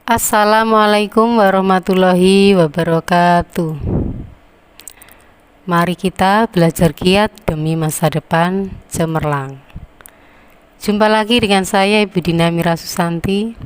Assalamualaikum warahmatullahi wabarakatuh. Mari kita belajar giat demi masa depan cemerlang. Jumpa lagi dengan saya Ibu Dina Mira Susanti.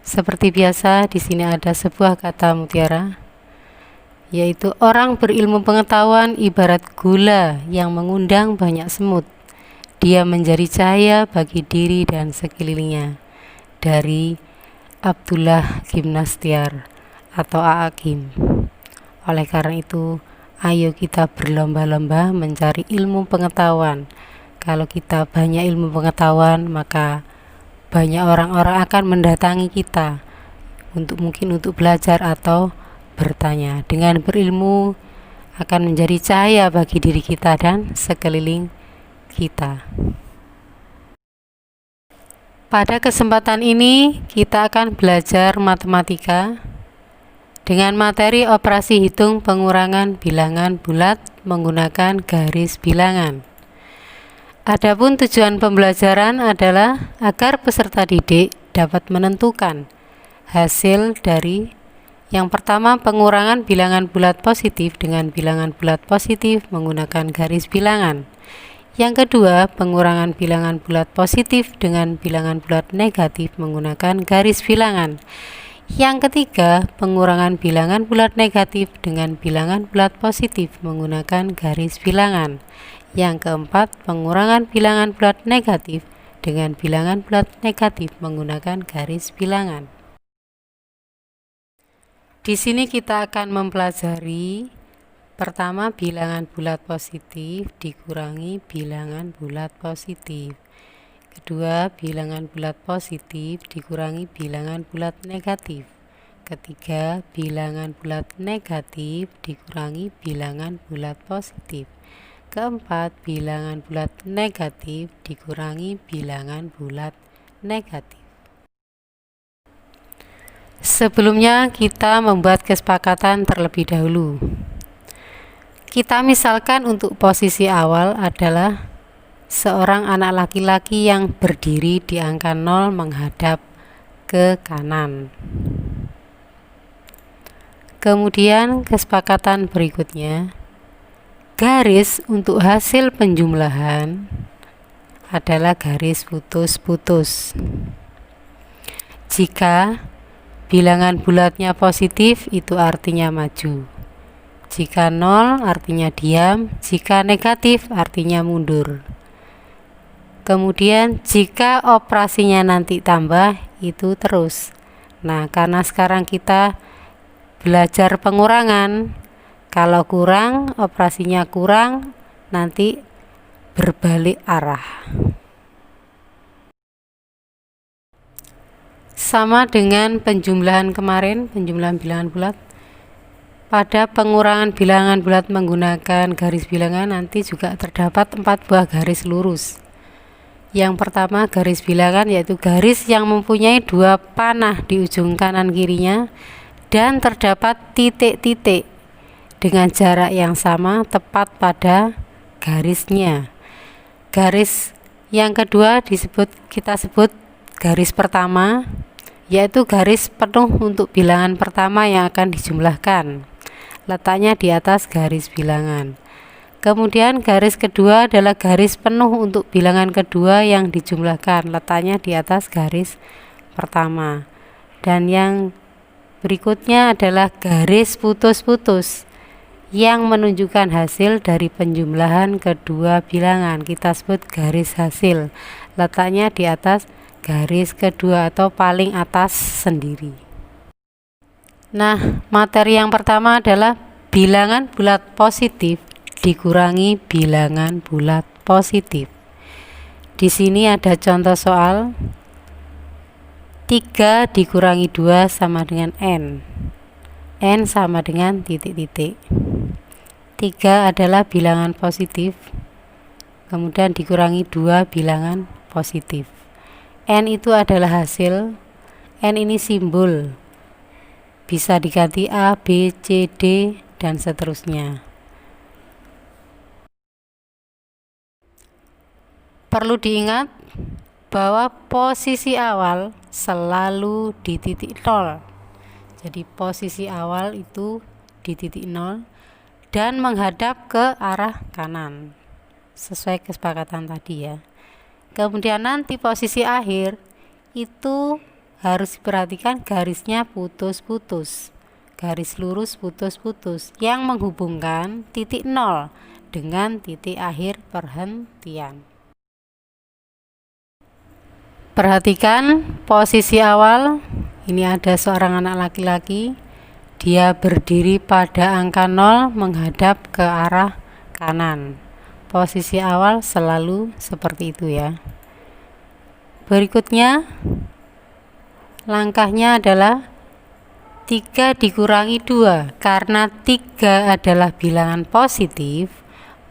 Seperti biasa, di sini ada sebuah kata mutiara, yaitu orang berilmu pengetahuan ibarat gula yang mengundang banyak semut. Dia menjadi cahaya bagi diri dan sekelilingnya. Dari Abdullah Gimnastiar atau Aakim. Oleh karena itu, ayo kita berlomba-lomba mencari ilmu pengetahuan. Kalau kita banyak ilmu pengetahuan, maka banyak orang-orang akan mendatangi kita mungkin untuk belajar atau bertanya. Dengan berilmu akan menjadi cahaya bagi diri kita dan sekeliling kita. Pada kesempatan ini kita akan belajar matematika dengan materi operasi hitung pengurangan bilangan bulat menggunakan garis bilangan. Adapun tujuan pembelajaran adalah agar peserta didik dapat menentukan hasil dari yang pertama, pengurangan bilangan bulat positif dengan bilangan bulat positif menggunakan garis bilangan. Yang kedua, pengurangan bilangan bulat positif dengan bilangan bulat negatif menggunakan garis bilangan. Yang ketiga, pengurangan bilangan bulat negatif dengan bilangan bulat positif menggunakan garis bilangan. Yang keempat, pengurangan bilangan bulat negatif dengan bilangan bulat negatif menggunakan garis bilangan. Di sini kita akan mempelajari pertama, bilangan bulat positif dikurangi bilangan bulat positif. Kedua, bilangan bulat positif dikurangi bilangan bulat negatif. Ketiga, bilangan bulat negatif dikurangi bilangan bulat positif. Keempat, bilangan bulat negatif dikurangi bilangan bulat negatif. Sebelumnya kita membuat kesepakatan terlebih dahulu. Kita misalkan untuk posisi awal adalah seorang anak laki-laki yang berdiri di angka 0 menghadap ke kanan. Kemudian kesepakatan berikutnya, garis untuk hasil penjumlahan adalah garis putus-putus. Jika bilangan bulatnya positif, itu artinya maju. Jika 0 artinya diam, jika negatif artinya mundur. Kemudian jika operasinya nanti tambah, itu terus. Nah, karena sekarang kita belajar pengurangan, kalau kurang, operasinya kurang, nanti berbalik arah. Sama dengan penjumlahan kemarin, penjumlahan bilangan bulat. Pada pengurangan bilangan bulat menggunakan garis bilangan nanti juga terdapat 4 buah garis lurus. Yang pertama, garis bilangan yaitu garis yang mempunyai 2 panah di ujung kanan kirinya dan terdapat titik-titik dengan jarak yang sama tepat pada garisnya. Garis yang kedua kita sebut garis pertama, yaitu garis penuh untuk bilangan pertama yang akan dijumlahkan. Letaknya di atas garis bilangan. Kemudian garis kedua adalah garis penuh untuk bilangan kedua yang dijumlahkan. Letaknya di atas garis pertama. Dan yang berikutnya adalah garis putus-putus yang menunjukkan hasil dari penjumlahan kedua bilangan. Kita sebut garis hasil. Letaknya di atas garis kedua atau paling atas sendiri. Nah, materi yang pertama adalah bilangan bulat positif dikurangi bilangan bulat positif. Di sini ada contoh soal 3 dikurangi 2 sama dengan N. N sama dengan titik-titik. 3 adalah bilangan positif, kemudian dikurangi 2 bilangan positif. N itu adalah hasil, N ini simbol, bisa diganti A, B, C, D, dan seterusnya. Perlu diingat bahwa posisi awal selalu di titik 0. Jadi posisi awal itu di titik 0 dan menghadap ke arah kanan sesuai kesepakatan tadi ya. Kemudian nanti posisi akhir itu harus diperhatikan garisnya putus-putus, garis lurus putus-putus yang menghubungkan titik 0 dengan titik akhir perhentian. Perhatikan posisi awal. Ini ada seorang anak laki-laki, dia berdiri pada angka 0 menghadap ke arah kanan. Posisi awal selalu seperti itu ya. Berikutnya langkahnya adalah 3 dikurangi 2. Karena 3 adalah bilangan positif,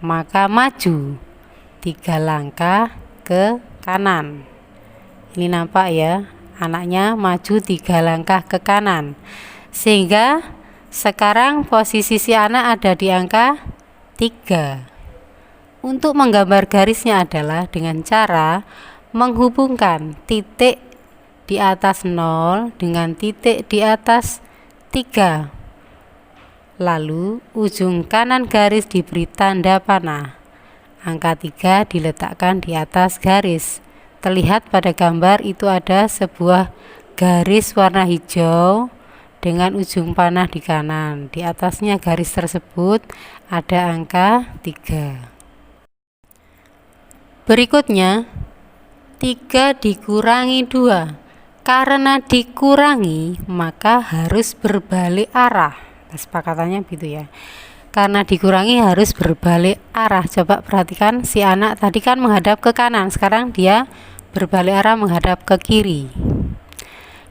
maka maju 3 langkah ke kanan. Ini nampak ya, anaknya maju 3 langkah ke kanan, sehingga sekarang posisi si anak ada di angka 3. Untuk menggambar garisnya adalah dengan cara menghubungkan titik di atas 0 dengan titik di atas 3. Lalu ujung kanan garis diberi tanda panah. Angka 3 diletakkan di atas garis. Terlihat pada gambar itu ada sebuah garis warna hijau dengan ujung panah di kanan. Di atasnya garis tersebut ada angka 3. Berikutnya 3 dikurangi 2. Karena dikurangi maka harus berbalik arah. Kesepakatannya begitu ya. Karena dikurangi harus berbalik arah. Coba perhatikan, si anak tadi kan menghadap ke kanan, sekarang dia berbalik arah menghadap ke kiri.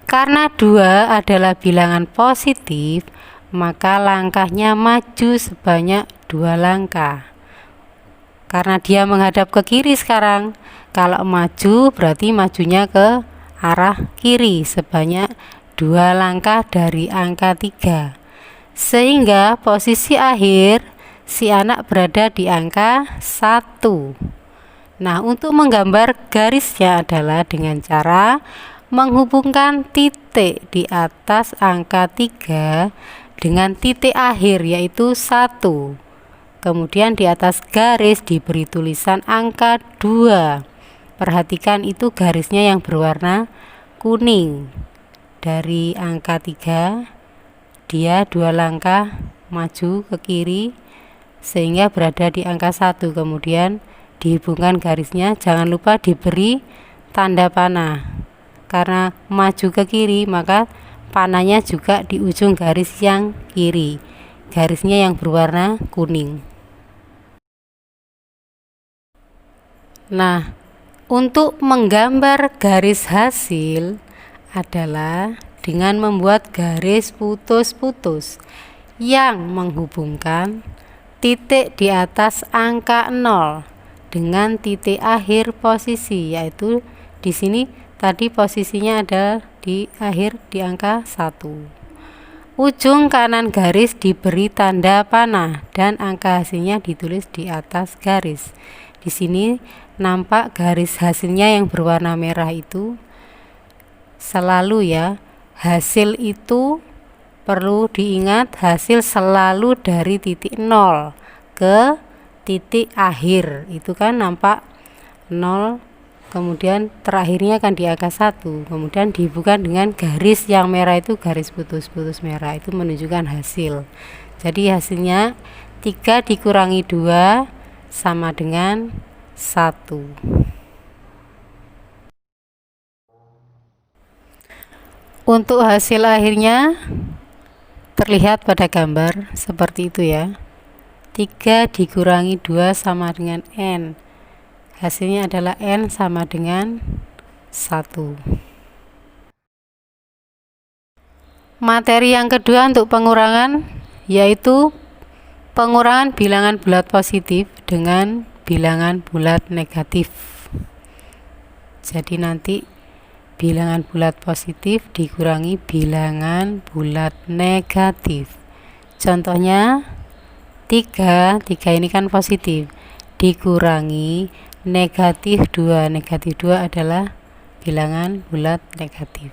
Karena 2 adalah bilangan positif, maka langkahnya maju sebanyak 2 langkah. Karena dia menghadap ke kiri sekarang, kalau maju berarti majunya ke arah kiri sebanyak 2 langkah dari angka 3. Sehingga posisi akhir si anak berada di angka 1. Nah, untuk menggambar garisnya adalah dengan cara menghubungkan titik di atas angka 3 dengan titik akhir yaitu 1. Kemudian di atas garis diberi tulisan angka 2. Perhatikan itu garisnya yang berwarna kuning. Dari angka 3 dia 2 langkah maju ke kiri sehingga berada di angka 1. Kemudian dihubungkan garisnya, jangan lupa diberi tanda panah. Karena maju ke kiri maka panahnya juga di ujung garis yang kiri. Garisnya yang berwarna kuning. Nah, untuk menggambar garis hasil adalah dengan membuat garis putus-putus yang menghubungkan titik di atas angka 0 dengan titik akhir posisi, yaitu di sini tadi posisinya ada di akhir di angka 1. Ujung kanan garis diberi tanda panah dan angka hasilnya ditulis di atas garis. Di sini nampak garis hasilnya yang berwarna merah itu. Selalu ya, hasil itu perlu diingat, hasil selalu dari titik 0 ke titik akhir. Itu kan nampak 0, kemudian terakhirnya kan di angka 1. Kemudian dihubungkan dengan garis yang merah itu, garis putus-putus merah itu menunjukkan hasil. Jadi hasilnya 3 dikurangi 2 sama dengan 1. Untuk hasil akhirnya terlihat pada gambar seperti itu ya. 3 dikurangi 2 sama dengan N. Hasilnya adalah N sama dengan 1. Materi yang kedua untuk pengurangan yaitu pengurangan bilangan bulat positif dengan bilangan bulat negatif. Jadi nanti bilangan bulat positif dikurangi bilangan bulat negatif. Contohnya 3 ini kan positif, dikurangi negatif 2. Negatif 2 adalah bilangan bulat negatif.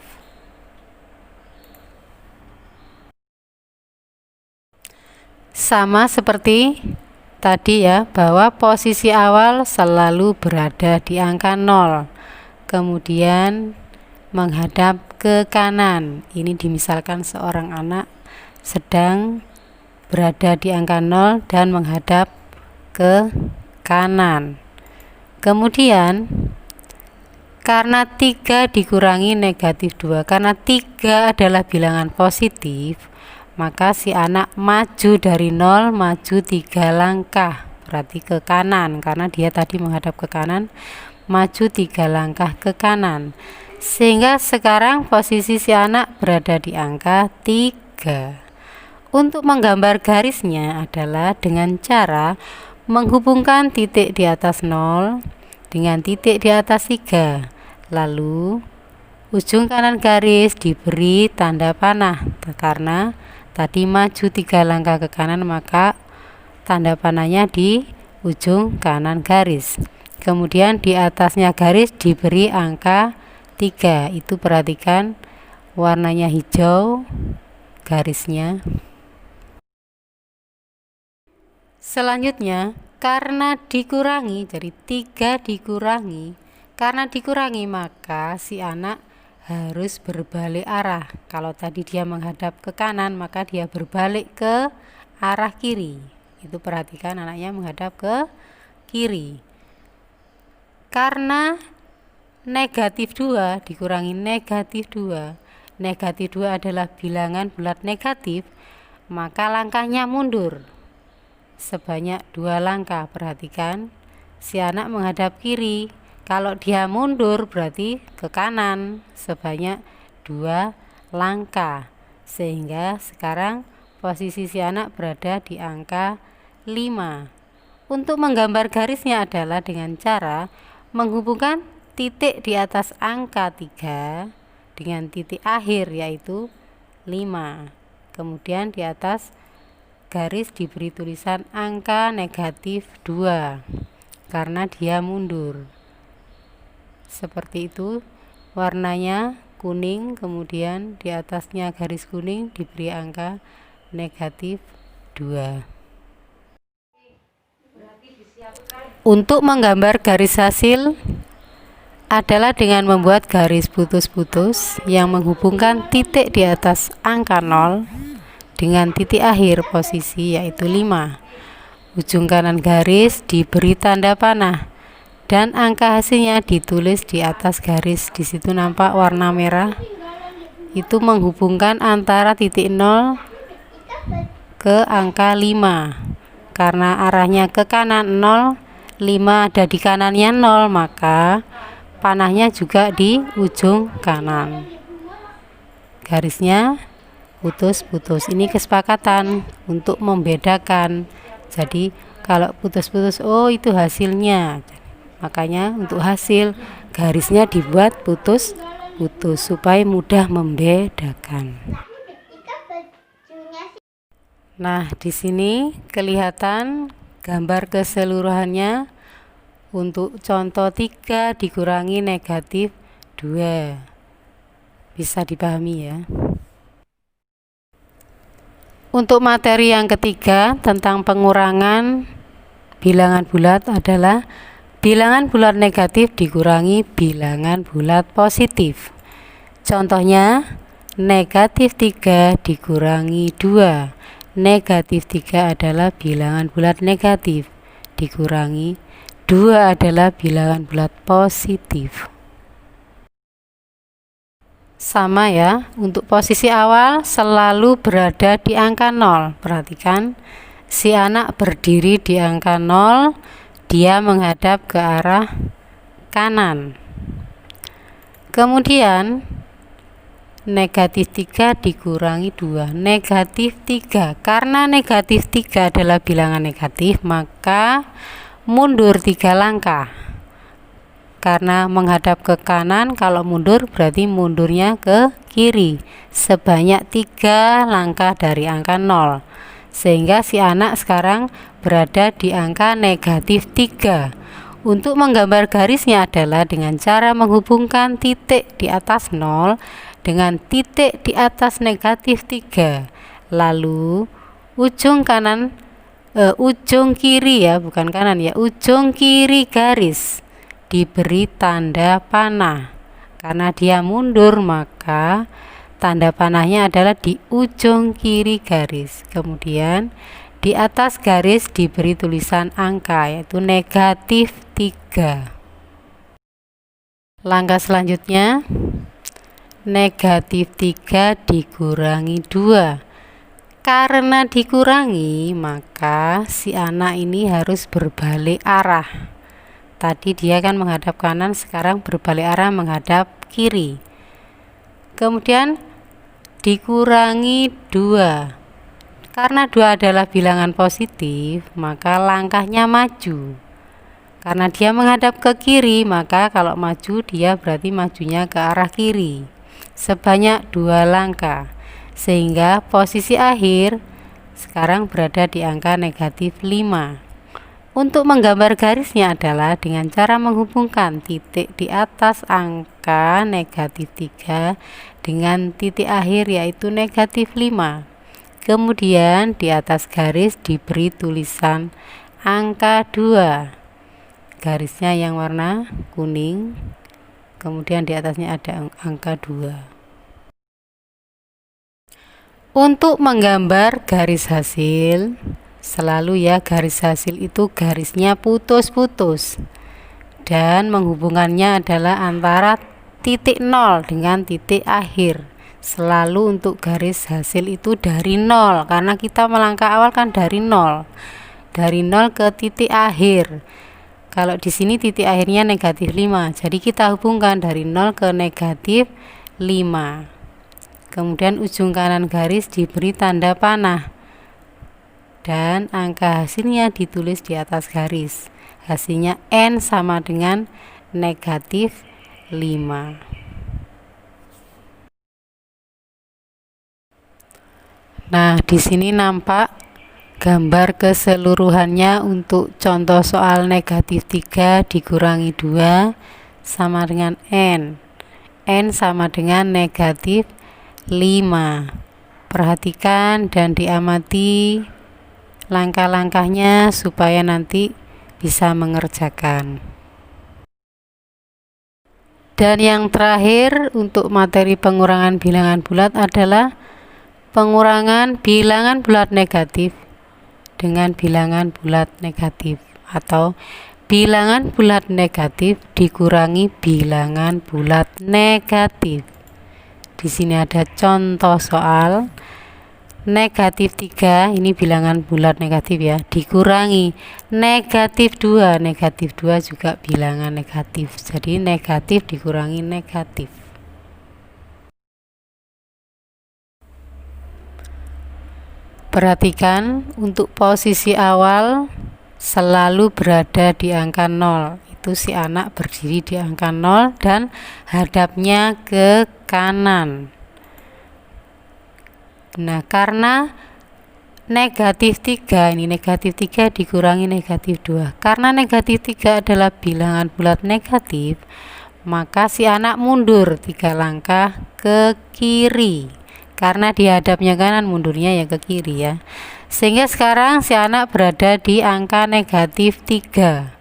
Sama seperti tadi ya, bahwa posisi awal selalu berada di angka 0, kemudian menghadap ke kanan. Ini dimisalkan seorang anak sedang berada di angka 0 dan menghadap ke kanan. Kemudian karena 3 dikurangi negatif 2, karena 3 adalah bilangan positif, maka si anak maju dari 0, maju 3 langkah, berarti ke kanan, karena dia tadi menghadap ke kanan, maju 3 langkah ke kanan, sehingga sekarang posisi si anak berada di angka 3. Untuk menggambar garisnya adalah dengan cara menghubungkan titik di atas 0 dengan titik di atas 3, lalu ujung kanan garis diberi tanda panah, karena tadi maju 3 langkah ke kanan, maka tanda panahnya di ujung kanan garis. Kemudian di atasnya garis diberi angka 3. Itu perhatikan warnanya hijau garisnya. Selanjutnya karena dikurangi, jadi 3 dikurangi, karena dikurangi maka si anak harus berbalik arah. Kalau tadi dia menghadap ke kanan, maka dia berbalik ke arah kiri. Itu perhatikan anaknya menghadap ke kiri. Karena negatif 2 dikurangi negatif 2, negatif 2 adalah bilangan bulat negatif, maka langkahnya mundur sebanyak 2 langkah. Perhatikan si anak menghadap kiri, kalau dia mundur berarti ke kanan sebanyak 2 langkah, sehingga sekarang posisi si anak berada di angka 5. Untuk menggambar garisnya adalah dengan cara menghubungkan titik di atas angka 3 dengan titik akhir, yaitu 5. Kemudian di atas garis diberi tulisan angka negatif 2 karena dia mundur. Seperti itu, warnanya kuning, kemudian di atasnya garis kuning diberi angka negatif 2. Untuk menggambar garis hasil adalah dengan membuat garis putus-putus yang menghubungkan titik di atas angka 0 dengan titik akhir posisi, yaitu 5. Ujung kanan garis diberi tanda panah dan angka hasilnya ditulis di atas garis. Di situ nampak warna merah, itu menghubungkan antara titik 0 ke angka 5. Karena arahnya ke kanan 0, 5 ada di kanannya 0, maka panahnya juga di ujung kanan. Garisnya putus-putus. Ini kesepakatan untuk membedakan. Jadi kalau putus-putus, oh itu hasilnya. Makanya untuk hasil garisnya dibuat putus-putus supaya mudah membedakan. Nah, di sini kelihatan gambar keseluruhannya untuk contoh 3 dikurangi negatif 2. Bisa dipahami ya. Untuk materi yang ketiga tentang pengurangan bilangan bulat adalah bilangan bulat negatif dikurangi bilangan bulat positif. Contohnya negatif 3 dikurangi 2. Negatif 3 adalah bilangan bulat negatif, dikurangi 2 adalah bilangan bulat positif. Sama ya, untuk posisi awal selalu berada di angka 0. Perhatikan, si anak berdiri di angka 0, dia menghadap ke arah kanan. Kemudian negatif 3 dikurangi 2, negatif 3. Karena negatif 3 adalah bilangan negatif, maka mundur 3 langkah. Karena menghadap ke kanan, kalau mundur berarti mundurnya ke kiri sebanyak 3 langkah dari angka 0, sehingga si anak sekarang berada di angka negatif 3. Untuk menggambar garisnya adalah dengan cara menghubungkan titik di atas 0 dengan titik di atas negatif 3. Lalu ujung kanan, ujung kiri ya, bukan kanan ya, ujung kiri garis diberi tanda panah. Karena dia mundur, maka tanda panahnya adalah di ujung kiri garis. Kemudian di atas garis diberi tulisan angka, yaitu negatif 3. Langkah selanjutnya, negatif 3 dikurangi 2. Karena dikurangi, maka si anak ini harus berbalik arah. Tadi dia kan menghadap kanan, sekarang berbalik arah menghadap kiri. Kemudian dikurangi 2. Karena 2 adalah bilangan positif, maka langkahnya maju. Karena dia menghadap ke kiri, maka kalau maju dia berarti majunya ke arah kiri sebanyak 2 langkah. Sehingga posisi akhir sekarang berada di angka negatif 5. Untuk menggambar garisnya adalah dengan cara menghubungkan titik di atas angka negatif 3 dengan titik akhir, yaitu negatif 5. Kemudian di atas garis diberi tulisan angka 2. Garisnya yang warna kuning. Kemudian di atasnya ada angka 2. Untuk menggambar garis hasil, selalu ya garis hasil itu garisnya putus-putus. Dan menghubungannya adalah antara titik 0 dengan titik akhir. Selalu untuk garis hasil itu dari 0, karena kita melangkah awal kan dari 0. Dari 0 ke titik akhir. Kalau di sini titik akhirnya negatif 5, jadi kita hubungkan dari 0 ke negatif 5. Kemudian ujung kanan garis diberi tanda panah. Dan angka hasilnya ditulis di atas garis. Hasilnya N sama dengan negatif 5. Nah, di sini nampak gambar keseluruhannya untuk contoh soal negatif 3 dikurangi 2 sama dengan N. N sama dengan negatif 5. Perhatikan dan diamati langkah-langkahnya supaya nanti bisa mengerjakan. Dan yang terakhir untuk materi pengurangan bilangan bulat adalah pengurangan bilangan bulat negatif dengan bilangan bulat negatif, atau bilangan bulat negatif dikurangi bilangan bulat negatif. Di sini ada contoh soal negatif 3, ini bilangan bulat negatif ya, dikurangi negatif 2. Negatif 2 juga bilangan negatif, jadi negatif dikurangi negatif. Perhatikan untuk posisi awal selalu berada di angka 0. Itu si anak berdiri di angka 0 dan hadapnya ke kanan. Nah, karena negatif 3, ini negatif 3 dikurangi negatif 2. Karena negatif 3 adalah bilangan bulat negatif, maka si anak mundur 3 langkah ke kiri. Karena di hadapnya kanan, mundurnya ya ke kiri ya. Sehingga sekarang si anak berada di angka negatif 3.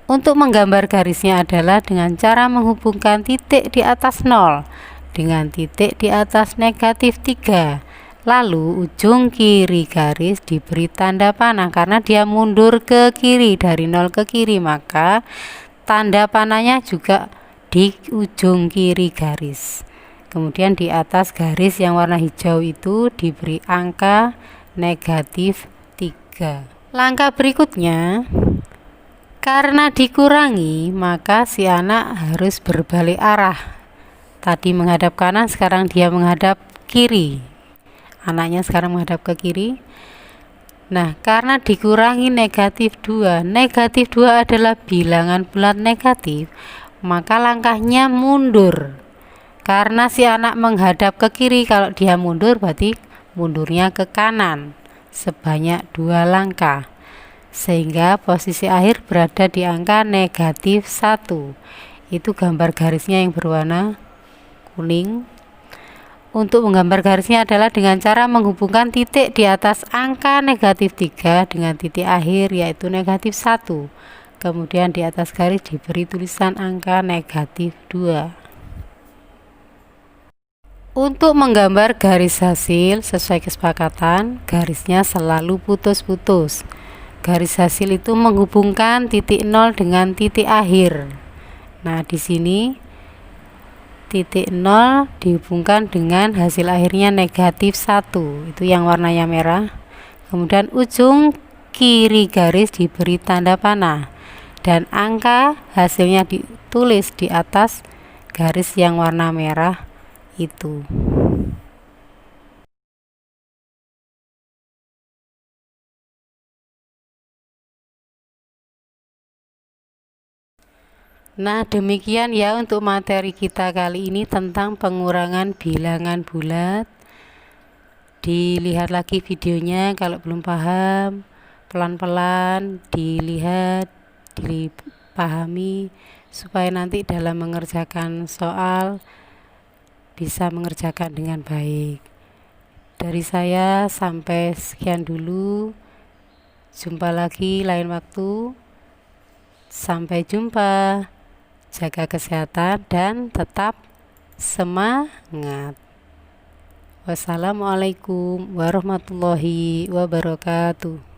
Untuk menggambar garisnya adalah dengan cara menghubungkan titik di atas 0 dengan titik di atas negatif 3. Lalu ujung kiri garis diberi tanda panah karena dia mundur ke kiri, dari 0 ke kiri, maka tanda panahnya juga di ujung kiri garis. Kemudian di atas garis yang warna hijau itu diberi angka negatif 3. Langkah berikutnya, karena dikurangi, maka si anak harus berbalik arah. Tadi menghadap kanan, sekarang dia menghadap kiri. Anaknya sekarang menghadap ke kiri. Nah, karena dikurangi negatif 2, negatif 2 adalah bilangan bulat negatif, maka langkahnya mundur. Karena si anak menghadap ke kiri, kalau dia mundur berarti mundurnya ke kanan sebanyak 2 langkah. sehingga posisi akhir berada di angka negatif 1. Itu gambar garisnya yang berwarna kuning. Untuk menggambar garisnya adalah dengan cara menghubungkan titik di atas angka negatif 3 dengan titik akhir yaitu negatif 1. Kemudian di atas garis diberi tulisan angka negatif 2. Untuk menggambar garis hasil sesuai kesepakatan, garisnya selalu putus-putus. Garis hasil itu menghubungkan titik 0 dengan titik akhir. Nah, di sini titik 0 dihubungkan dengan hasil akhirnya negatif 1, itu yang warnanya merah. Kemudian ujung kiri garis diberi tanda panah dan angka hasilnya ditulis di atas garis yang warna merah itu. Nah, demikian ya untuk materi kita kali ini tentang pengurangan bilangan bulat. Dilihat lagi videonya kalau belum paham, pelan-pelan dilihat, dipahami supaya nanti dalam mengerjakan soal bisa mengerjakan dengan baik. Dari saya sampai sekian dulu. Jumpa lagi lain waktu. Sampai jumpa. Jaga kesehatan dan tetap semangat. Wassalamualaikum warahmatullahi wabarakatuh.